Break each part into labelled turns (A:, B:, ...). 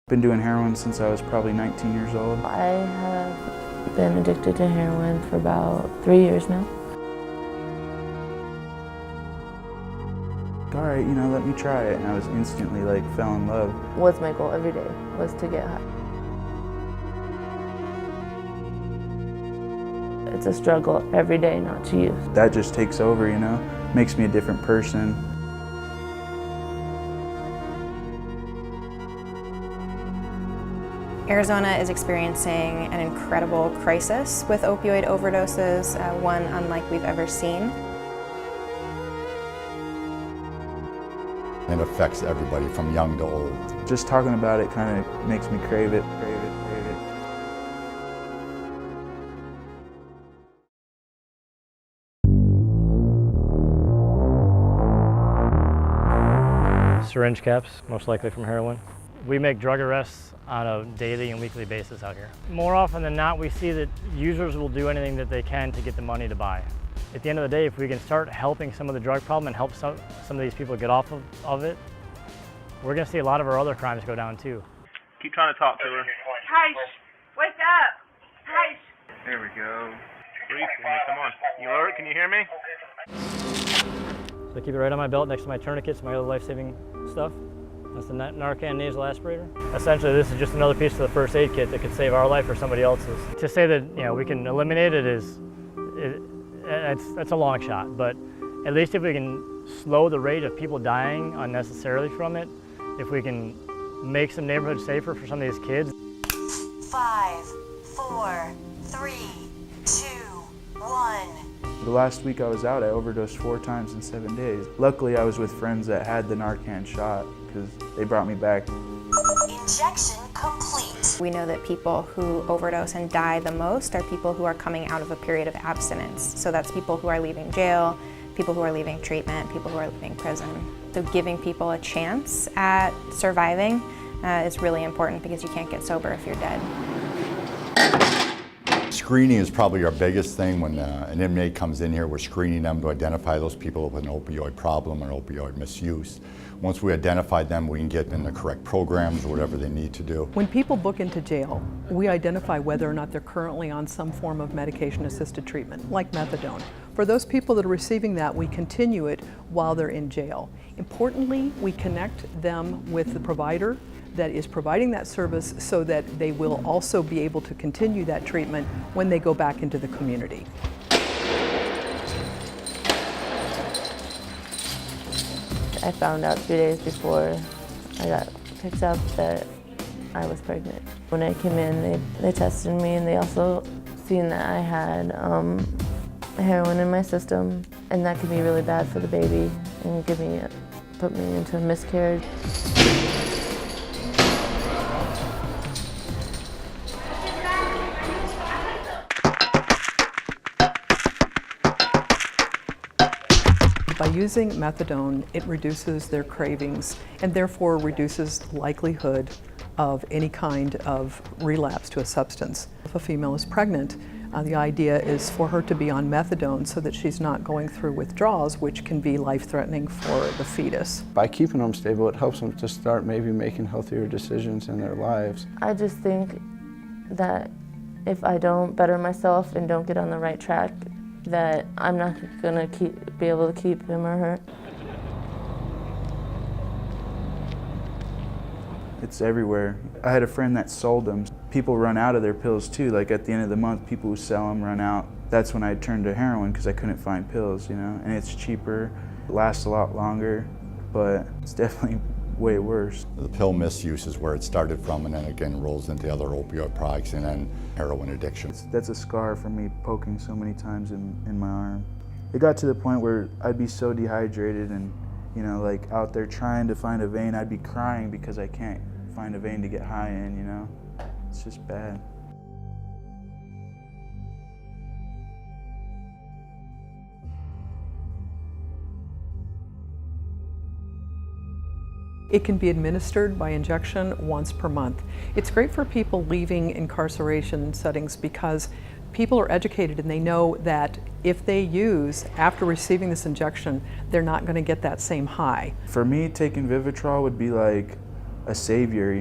A: Been doing heroin since I was probably 19 years old.
B: I have been addicted to heroin for about 3 years now.
A: All right, let me try it. And I was instantly fell in love.
B: What's my goal every day was to get high. It's a struggle every day not to use.
A: That just takes over, makes me a different person.
C: Arizona is experiencing an incredible crisis with opioid overdoses, one unlike we've ever seen.
D: It affects everybody from young to old.
A: Just talking about it kind of makes me crave it.
E: Syringe caps, most likely from heroin. We make drug arrests on a daily and weekly basis out here. More often than not, we see that users will do anything that they can to get the money to buy. At the end of the day, if we can start helping some of the drug problem and help some of these people get off of it, we're going to see a lot of our other crimes go down too.
F: Keep trying to talk to her.
G: Hush! Wake up! Hush!
F: There we go. Breathe for me, come on. You alert? Can you hear me?
E: So I keep it right on my belt next to my tourniquets, my other life-saving stuff. That's the Narcan nasal aspirator. Essentially, this is just another piece of the first aid kit that could save our life or somebody else's. To say that we can eliminate it that's a long shot, but at least if we can slow the rate of people dying unnecessarily from it, if we can make some neighborhoods safer for some of these kids.
H: 5, 4, 3, 2, 1.
A: The last week I was out, I overdosed 4 times in 7 days. Luckily, I was with friends that had the Narcan shot because they brought me back.
H: Injection complete.
C: We know that people who overdose and die the most are people who are coming out of a period of abstinence. So that's people who are leaving jail, people who are leaving treatment, people who are leaving prison. So giving people a chance at surviving is really important because you can't get sober if you're dead.
D: Screening is probably our biggest thing. When an inmate comes in here, we're screening them to identify those people with an opioid problem or opioid misuse. Once we identify them, we can get in the correct programs or whatever they need to do.
I: When people book into jail, we identify whether or not they're currently on some form of medication-assisted treatment, like methadone. For those people that are receiving that, we continue it while they're in jail. Importantly, we connect them with the provider that is providing that service so that they will also be able to continue that treatment when they go back into the community.
B: I found out 2 days before I got picked up that I was pregnant. When I came in, they tested me and they also seen that I had heroin in my system, and that could be really bad for the baby and put me into a miscarriage.
I: By using methadone, it reduces their cravings and therefore reduces the likelihood of any kind of relapse to a substance. If a female is pregnant, the idea is for her to be on methadone so that she's not going through withdrawals, which can be life-threatening for the fetus.
J: By keeping them stable, it helps them to start maybe making healthier decisions in their lives.
B: I just think that if I don't better myself and don't get on the right track, that I'm not gonna be able to keep him or her.
A: It's everywhere. I had a friend that sold them. People run out of their pills too. At the end of the month, people who sell them run out. That's when I turned to heroin because I couldn't find pills, and it's cheaper, it lasts a lot longer, but it's definitely way worse.
D: The pill misuse is where it started from, and then again rolls into other opioid products and then heroin addiction.
A: That's a scar from me poking so many times in my arm. It got to the point where I'd be so dehydrated and out there trying to find a vein, I'd be crying because I can't find a vein to get high in, It's just bad.
I: It can be administered by injection once per month. It's great for people leaving incarceration settings because people are educated and they know that if they use after receiving this injection, they're not going to get that same high.
A: For me, taking Vivitrol would be like a savior,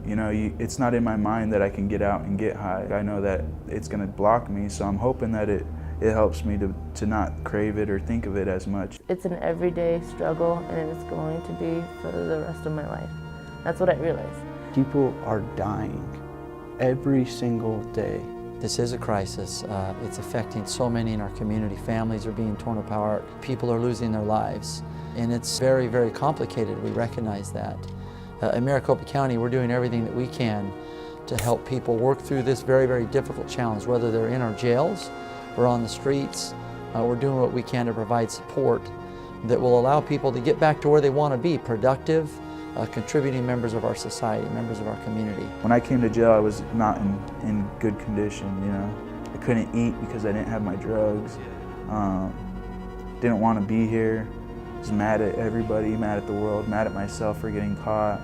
A: You know, it's not in my mind that I can get out and get high. I know that it's going to block me, so I'm hoping that it helps me to not crave it or think of it as much.
B: It's an everyday struggle, and it's going to be for the rest of my life. That's what I realized.
J: People are dying every single day.
K: This is a crisis. It's affecting so many in our community. Families are being torn apart. People are losing their lives. And it's very, very complicated. We recognize that. In Maricopa County, we're doing everything that we can to help people work through this very, very difficult challenge, whether they're in our jails or on the streets. We're doing what we can to provide support that will allow people to get back to where they want to be, productive, contributing members of our society, members of our community.
A: When I came to jail, I was not in good condition, you know. I couldn't eat because I didn't have my drugs. Didn't want to be here. Was mad at everybody, mad at the world, mad at myself for getting caught.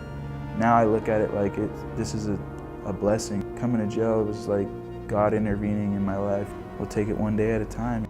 A: Now I look at it like this is a blessing. Coming to jail was like God intervening in my life. We'll take it one day at a time.